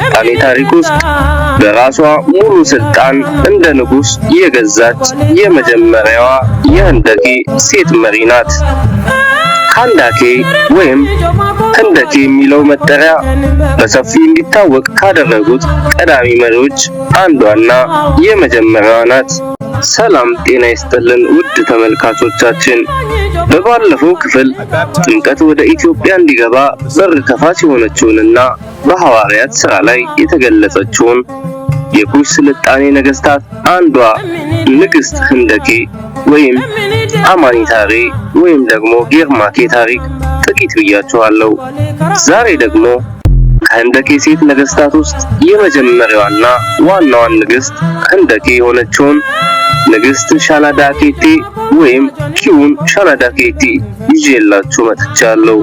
ስልጣኔ ታሪክ ውስጥ በራሷ ሙሉ ስልጣን እንደ ንጉስ የገዛች የመጀመሪያዋ የህንደኬ ሴት መሪ ናት። ሃንዳኬ ወይም ህንደኬ የሚለው መጠሪያ በሰፊው እንዲታወቅ ካደረጉት ቀዳሚ መሪዎች አንዷና የመጀመሪያዋ ናት። ሰላም ጤና ይስጥልን ውድ ተመልካቾቻችን፣ በባለፈው ክፍል ጥምቀት ወደ ኢትዮጵያ እንዲገባ በር ከፋች የሆነችውንና በሐዋርያት ሥራ ላይ የተገለጸችውን የኩሽ ስልጣኔ ነገስታት አንዷ ንግስት ህንደኬ ወይም አማኒታሬ ወይም ደግሞ ጌርማኬ ታሪክ ጥቂት ብያችኋለሁ። ዛሬ ደግሞ ከህንደኬ ሴት ነገስታት ውስጥ የመጀመሪያዋና ዋናዋን ንግስት ህንደኬ የሆነችውን ንግስት ሻላዳኬቴ ወይም ኪውን ሻላዳኬቴ ይዤላችሁ መጥቻለሁ።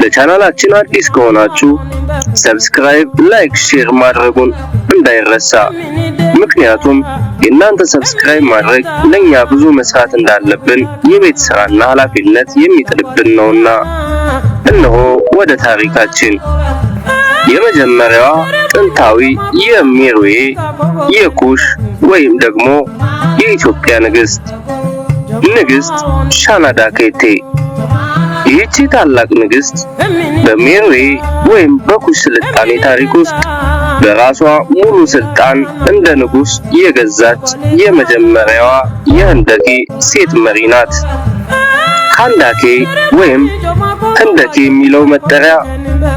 ለቻናላችን አዲስ ከሆናችሁ ሰብስክራይብ፣ ላይክ፣ ሼር ማድረጉን እንዳይረሳ። ምክንያቱም የእናንተ ሰብስክራይብ ማድረግ ለኛ ብዙ መስራት እንዳለብን የቤት ስራና ኃላፊነት የሚጥልብን ነውና። እነሆ ወደ ታሪካችን። የመጀመሪያዋ ጥንታዊ የሜሮዌ የኩሽ ወይም ደግሞ የኢትዮጵያ ንግስት ሻላዳኬቴ። ይህቺ ታላቅ ንግስት በሜሮዌ ወይም በኩሽ ስልጣኔ ታሪክ ውስጥ በራሷ ሙሉ ስልጣን እንደ ንጉስ የገዛች የመጀመሪያዋ የህንደኬ ሴት መሪ ናት። ሃንዳኬ ወይም ህንደኬ የሚለው መጠሪያ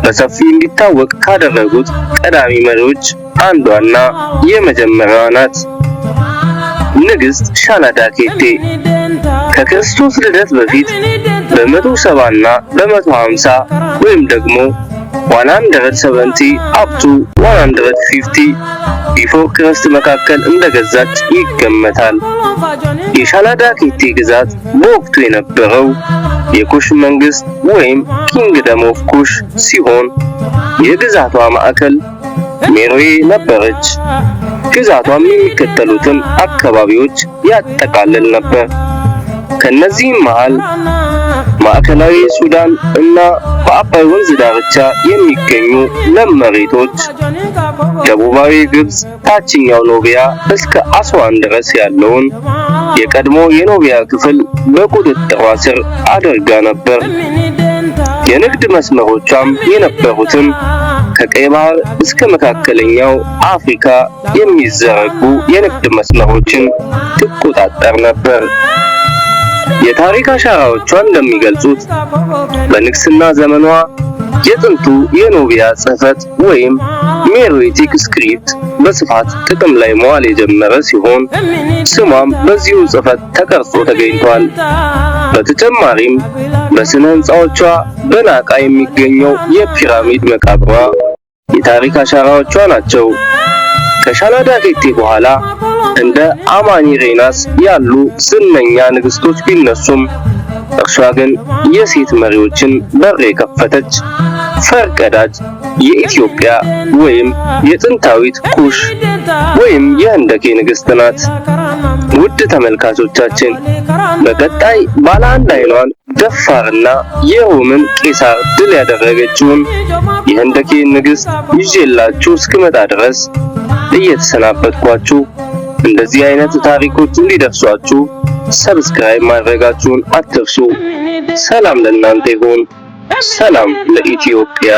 በሰፊው እንዲታወቅ ካደረጉት ቀዳሚ መሪዎች አንዷና የመጀመሪያዋ ናት። ንግስት ሻላዳኬቴ ከክርስቶስ ልደት በፊት በ170 እና በ150 ወይም ደግሞ 170 up to 150 ቢፎር ክርስት መካከል እንደገዛች ይገመታል። የሻላዳኬቴ ግዛት በወቅቱ የነበረው የኩሽ መንግስት ወይም ኪንግደም ኦፍ ኩሽ ሲሆን የግዛቷ ማዕከል ሜሮዌ ነበረች። ግዛቷም የሚከተሉትን አካባቢዎች ያጠቃልል ነበር። ከነዚህም መሃል ማዕከላዊ ሱዳን እና በአባይ ወንዝ ዳርቻ የሚገኙ ለም መሬቶች፣ ደቡባዊ ግብጽ፣ ታችኛው ኖቢያ እስከ አስዋን ድረስ ያለውን የቀድሞ የኖቢያ ክፍል በቁጥጥሯ ስር አድርጋ ነበር። የንግድ መስመሮቿም የነበሩትን ከቀይ ባህር እስከ መካከለኛው አፍሪካ የሚዘረጉ የንግድ መስመሮችን ትቆጣጠር ነበር። የታሪክ አሻራዎቿ እንደሚገልጹት በንግስና ዘመኗ የጥንቱ የኖቢያ ጽሕፈት ወይም ሜሮይቲክ ስክሪፕት በስፋት ጥቅም ላይ መዋል የጀመረ ሲሆን ስሟም በዚሁ ጽሕፈት ተቀርጾ ተገኝቷል። በተጨማሪም በስነ ህንጻዎቿ በናቃ የሚገኘው የፒራሚድ መቃብሯ የታሪክ አሻራዎቿ ናቸው። ከሻላዳኬቴ በኋላ እንደ አማኒሬናስ ያሉ ዝነኛ ንግስቶች ቢነሱም እርሷ ግን የሴት መሪዎችን በር የከፈተች ፈርቀዳጅ የኢትዮጵያ ወይም የጥንታዊት ኩሽ ወይም የህንደኬ ንግስት ናት። ውድ ተመልካቾቻችን፣ በቀጣይ ባለ አንድ አይኗን ደፋርና የሮምን ቄሳር ድል ያደረገችውን የህንደኬ ንግስት ይዤላችሁ እስክመጣ ድረስ እየተሰናበትኳችሁ እንደዚህ አይነት ታሪኮች እንዲደርሷችሁ ሰብስክራይብ ማድረጋችሁን አትርሱ። ሰላም ለእናንተ ይሁን። ሰላም ለኢትዮጵያ።